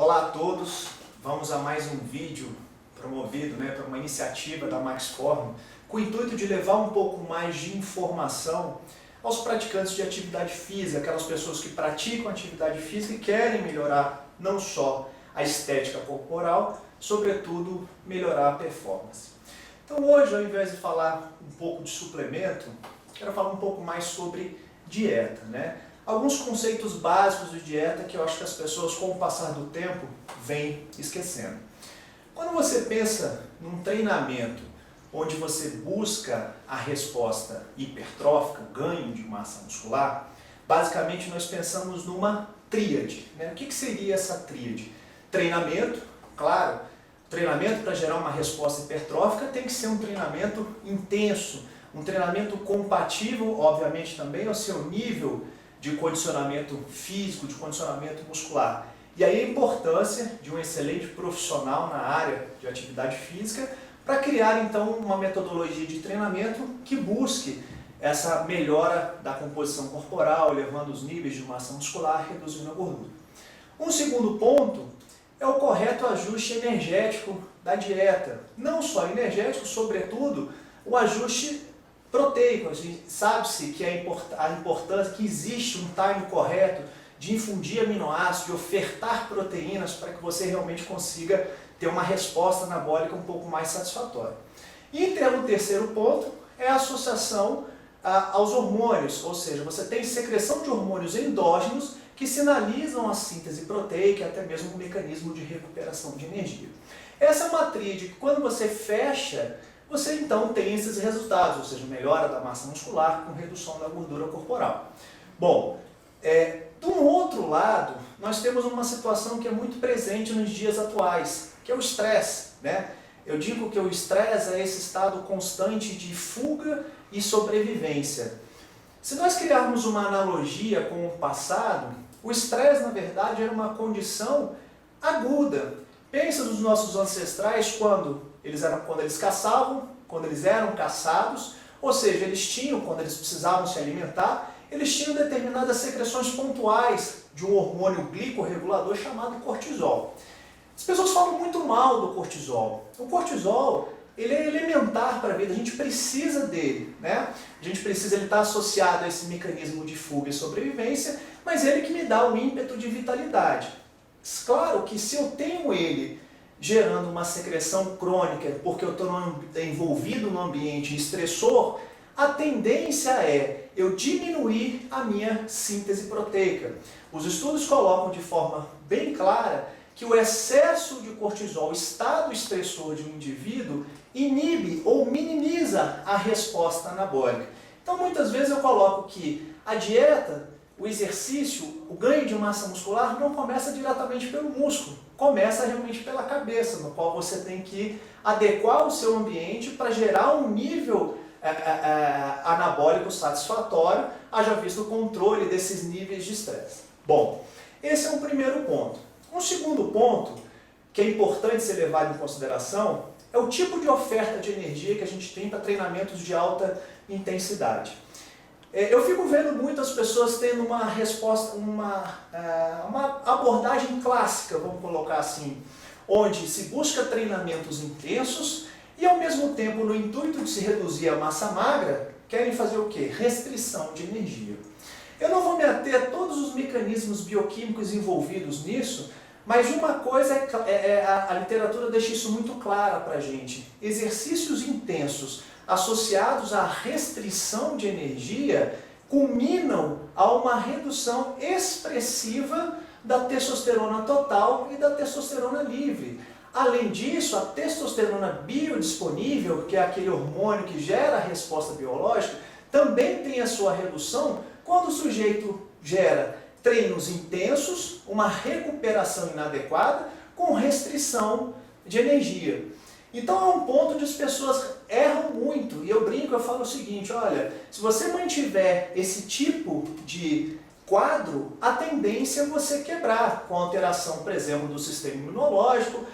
Olá a todos, vamos a mais um vídeo promovido por uma iniciativa da Maxform com o intuito de levar um pouco mais de informação aos praticantes de atividade física, aquelas pessoas que praticam atividade física e querem melhorar não só a estética corporal, sobretudo melhorar a performance. Então hoje, ao invés de falar um pouco de suplemento, quero falar um pouco mais sobre dieta, Alguns conceitos básicos de dieta que eu acho que as pessoas, com o passar do tempo, vêm esquecendo. Quando você pensa num treinamento onde você busca a resposta hipertrófica, ganho de massa muscular, basicamente nós pensamos numa tríade. O que seria essa tríade? Treinamento, claro, treinamento para gerar uma resposta hipertrófica tem que ser um treinamento intenso, um treinamento compatível, obviamente, também ao seu nível de condicionamento físico, de condicionamento muscular. E aí a importância de um excelente profissional na área de atividade física para criar então uma metodologia de treinamento que busque essa melhora da composição corporal, elevando os níveis de massa muscular, reduzindo a gordura. Um segundo ponto é o correto ajuste energético da dieta. Não só energético, sobretudo o ajuste proteico. Sabe-se que a importância que existe um time correto de infundir aminoácidos, de ofertar proteínas para que você realmente consiga ter uma resposta anabólica um pouco mais satisfatória. E o terceiro ponto é a associação aos hormônios, ou seja, você tem secreção de hormônios endógenos que sinalizam a síntese proteica e até mesmo um mecanismo de recuperação de energia. Essa é uma tríade que, quando você fecha, você então tem esses resultados, ou seja, melhora da massa muscular com redução da gordura corporal. Bom, do outro lado, nós temos uma situação que é muito presente nos dias atuais, que é o estresse. Eu digo que o estresse é esse estado constante de fuga e sobrevivência. Se nós criarmos uma analogia com o passado, o estresse, na verdade, era uma condição aguda. Pensa nos nossos ancestrais quando eles caçavam, quando eles eram caçados, ou seja, eles tinham, quando eles precisavam se alimentar, eles tinham determinadas secreções pontuais de um hormônio glicorregulador chamado cortisol. As pessoas falam muito mal do cortisol. O cortisol, ele é elementar para a vida, a gente precisa dele, ele está associado a esse mecanismo de fuga e sobrevivência, mas ele que me dá o ímpeto de vitalidade. Claro que se eu tenho ele gerando uma secreção crônica, porque eu estou envolvido num ambiente estressor, a tendência é eu diminuir a minha síntese proteica. Os estudos colocam de forma bem clara que o excesso de cortisol, o estado estressor de um indivíduo, inibe ou minimiza a resposta anabólica. Então, muitas vezes eu coloco que a dieta, o exercício, o ganho de massa muscular não começa diretamente pelo músculo, começa realmente pela cabeça, no qual você tem que adequar o seu ambiente para gerar um nível anabólico satisfatório, haja visto o controle desses níveis de estresse. Bom, esse é um primeiro ponto. Um segundo ponto, que é importante ser levado em consideração, é o tipo de oferta de energia que a gente tem para treinamentos de alta intensidade. Eu fico vendo muitas pessoas tendo uma resposta, uma abordagem clássica, vamos colocar assim, onde se busca treinamentos intensos e, ao mesmo tempo, no intuito de se reduzir a massa magra, querem fazer o quê? Restrição de energia. Eu não vou me ater a todos os mecanismos bioquímicos envolvidos nisso, mas uma coisa a literatura deixa isso muito clara para a gente. Exercícios intensos associados à restrição de energia culminam a uma redução expressiva da testosterona total e da testosterona livre. Além disso, a testosterona biodisponível, que é aquele hormônio que gera a resposta biológica, também tem a sua redução quando o sujeito gera treinos intensos, uma recuperação inadequada, com restrição de energia. Então é um ponto onde as pessoas erram muito, e eu brinco, eu falo o seguinte, olha, se você mantiver esse tipo de quadro, a tendência é você quebrar, com alteração, por exemplo, do sistema imunológico,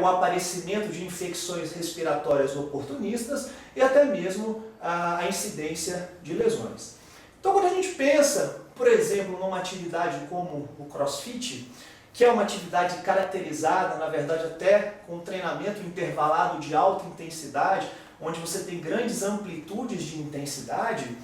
o aparecimento de infecções respiratórias oportunistas e até mesmo a incidência de lesões. Então quando a gente pensa, por exemplo, numa atividade como o CrossFit, que é uma atividade caracterizada, na verdade até com um treinamento intervalado de alta intensidade, onde você tem grandes amplitudes de intensidade,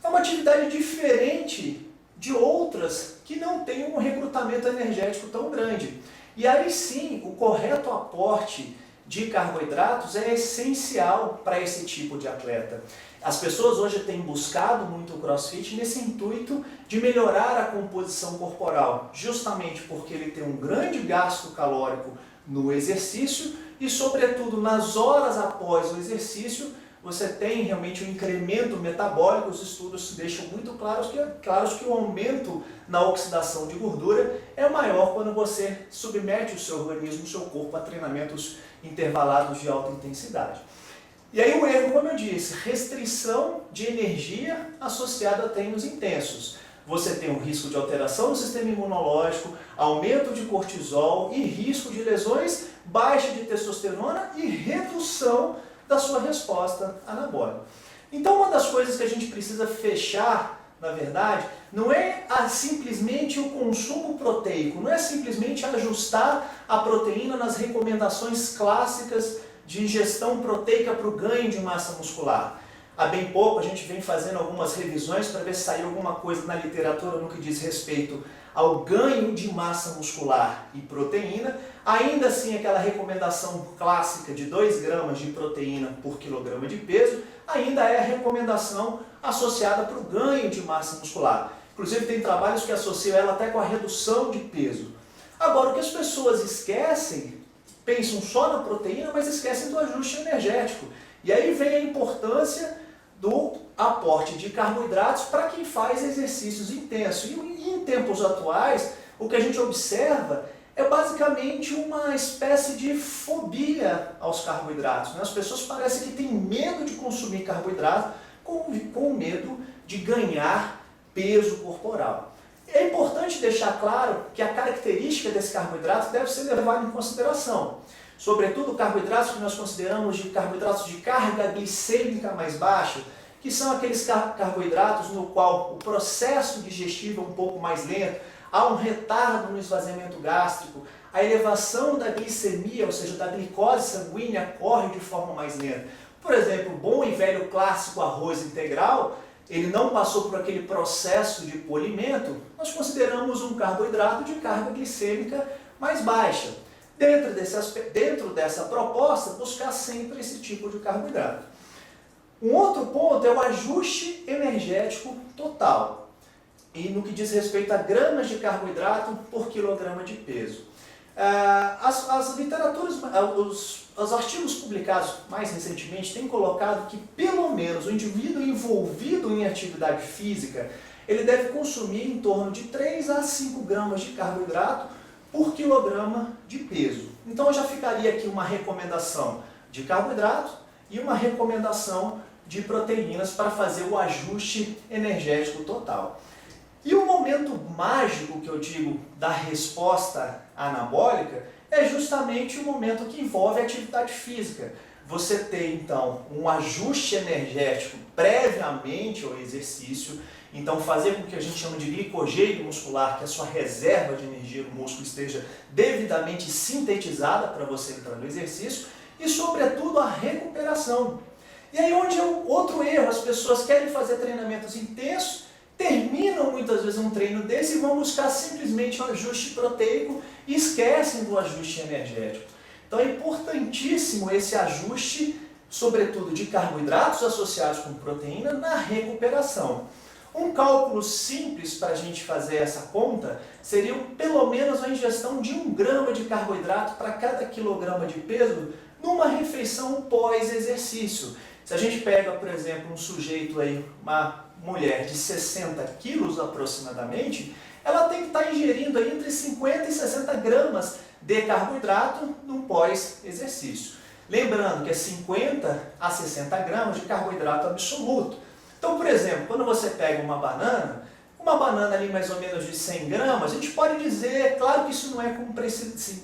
é uma atividade diferente de outras que não têm um recrutamento energético tão grande. E aí sim, o correto aporte de carboidratos é essencial para esse tipo de atleta. As pessoas hoje têm buscado muito o CrossFit nesse intuito de melhorar a composição corporal, justamente porque ele tem um grande gasto calórico no exercício e, sobretudo, nas horas após o exercício, você tem realmente um incremento metabólico. Os estudos deixam muito claros que o aumento na oxidação de gordura é maior quando você submete o seu organismo, o seu corpo a treinamentos intervalados de alta intensidade. E aí o erro, como eu disse, restrição de energia associada a treinos intensos. Você tem um risco de alteração do sistema imunológico, aumento de cortisol e risco de lesões, baixa de testosterona e redução da sua resposta anabólica. Então uma das coisas que a gente precisa fechar, na verdade, não é simplesmente o consumo proteico, não é simplesmente ajustar a proteína nas recomendações clássicas de ingestão proteica para o ganho de massa muscular. Há bem pouco a gente vem fazendo algumas revisões para ver se saiu alguma coisa na literatura no que diz respeito ao ganho de massa muscular e proteína. Ainda assim, aquela recomendação clássica de 2 gramas de proteína por quilograma de peso ainda é a recomendação associada para o ganho de massa muscular. Inclusive tem trabalhos que associam ela até com a redução de peso. Agora, o que as pessoas esquecem, pensam só na proteína, mas esquecem do ajuste energético. E aí vem a importância do aporte de carboidratos para quem faz exercícios intensos. E em tempos atuais, o que a gente observa é basicamente uma espécie de fobia aos carboidratos. As pessoas parecem que têm medo de consumir carboidrato com medo de ganhar peso corporal. É importante deixar claro que a característica desse carboidrato deve ser levada em consideração. Sobretudo carboidratos que nós consideramos de carboidratos de carga glicêmica mais baixa, que são aqueles carboidratos no qual o processo digestivo é um pouco mais lento, há um retardo no esvaziamento gástrico, a elevação da glicemia, ou seja, da glicose sanguínea, ocorre de forma mais lenta. Por exemplo, o bom e velho clássico arroz integral, ele não passou por aquele processo de polimento, nós consideramos um carboidrato de carga glicêmica mais baixa. Dentro dessa proposta, buscar sempre esse tipo de carboidrato. Um outro ponto é o ajuste energético total, e no que diz respeito a gramas de carboidrato por quilograma de peso. As literaturas, os artigos publicados mais recentemente têm colocado que pelo menos o indivíduo envolvido em atividade física, ele deve consumir em torno de 3 a 5 gramas de carboidrato por quilograma de peso. Então já ficaria aqui uma recomendação de carboidrato e uma recomendação de proteínas para fazer o ajuste energético total. E o momento mágico que eu digo da resposta anabólica é justamente o momento que envolve a atividade física. Você tem então um ajuste energético previamente ao exercício, então fazer com que a gente chama de glicogênio muscular, que a sua reserva de energia no músculo esteja devidamente sintetizada para você entrar no exercício, e sobretudo a recuperação. E aí onde é o outro erro, as pessoas querem fazer treinamentos intensos, terminam muitas vezes um treino desse e vão buscar simplesmente um ajuste proteico e esquecem do ajuste energético. Então é importantíssimo esse ajuste, sobretudo de carboidratos associados com proteína, na recuperação. Um cálculo simples para a gente fazer essa conta seria pelo menos a ingestão de 1 grama de carboidrato para cada quilograma de peso numa refeição pós-exercício. Se a gente pega, por exemplo, um sujeito aí, uma mulher de 60 quilos aproximadamente, ela tem que estar ingerindo aí entre 50 e 60 gramas de carboidrato no pós-exercício. Lembrando que é 50 a 60 gramas de carboidrato absoluto. Então, por exemplo, quando você pega uma banana ali mais ou menos de 100 gramas, a gente pode dizer, claro que isso não é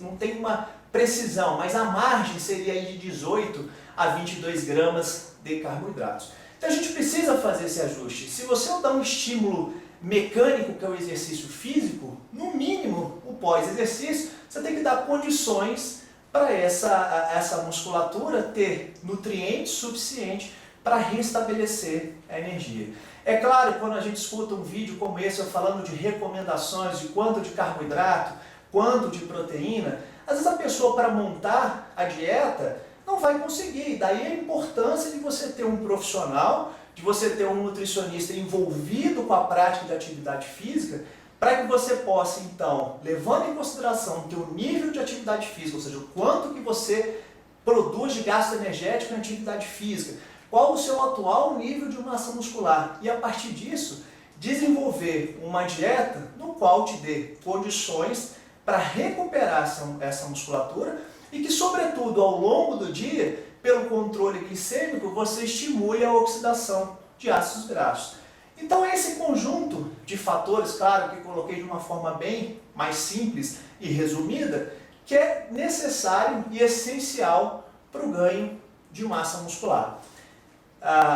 não tem uma precisão, mas a margem seria aí de 18 a 22 gramas de carboidratos. Então a gente precisa fazer esse ajuste. Se você dá um estímulo mecânico, que é o exercício físico, no mínimo, o pós-exercício, você tem que dar condições para essa musculatura ter nutrientes suficientes para restabelecer a energia. É claro, quando a gente escuta um vídeo como esse, eu falando de recomendações de quanto de carboidrato, quanto de proteína, às vezes a pessoa, para montar a dieta, não vai conseguir. Daí a importância de você ter um profissional, de você ter um nutricionista envolvido com a prática de atividade física, para que você possa, então, levando em consideração o teu nível de atividade física, ou seja, o quanto que você produz de gasto energético em atividade física, qual o seu atual nível de massa muscular, e a partir disso, desenvolver uma dieta no qual te dê condições para recuperar essa musculatura e que, sobretudo, ao longo do dia, pelo controle glicêmico, você estimule a oxidação de ácidos graxos. Então, esse conjunto de fatores, claro, que coloquei de uma forma bem mais simples e resumida, que é necessário e essencial para o ganho de massa muscular.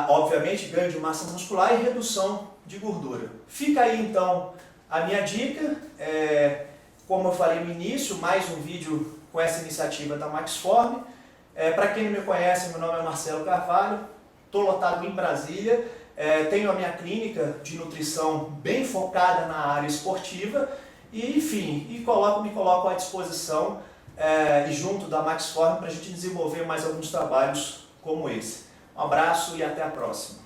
Obviamente, ganho de massa muscular e redução de gordura. Fica aí, então, a minha dica. Como eu falei no início, mais um vídeo com essa iniciativa da Maxform. Para quem não me conhece, meu nome é Marcelo Carvalho, estou lotado em Brasília, tenho a minha clínica de nutrição bem focada na área esportiva e, enfim, me coloco à disposição e junto da Maxform para a gente desenvolver mais alguns trabalhos como esse. Um abraço e até a próxima.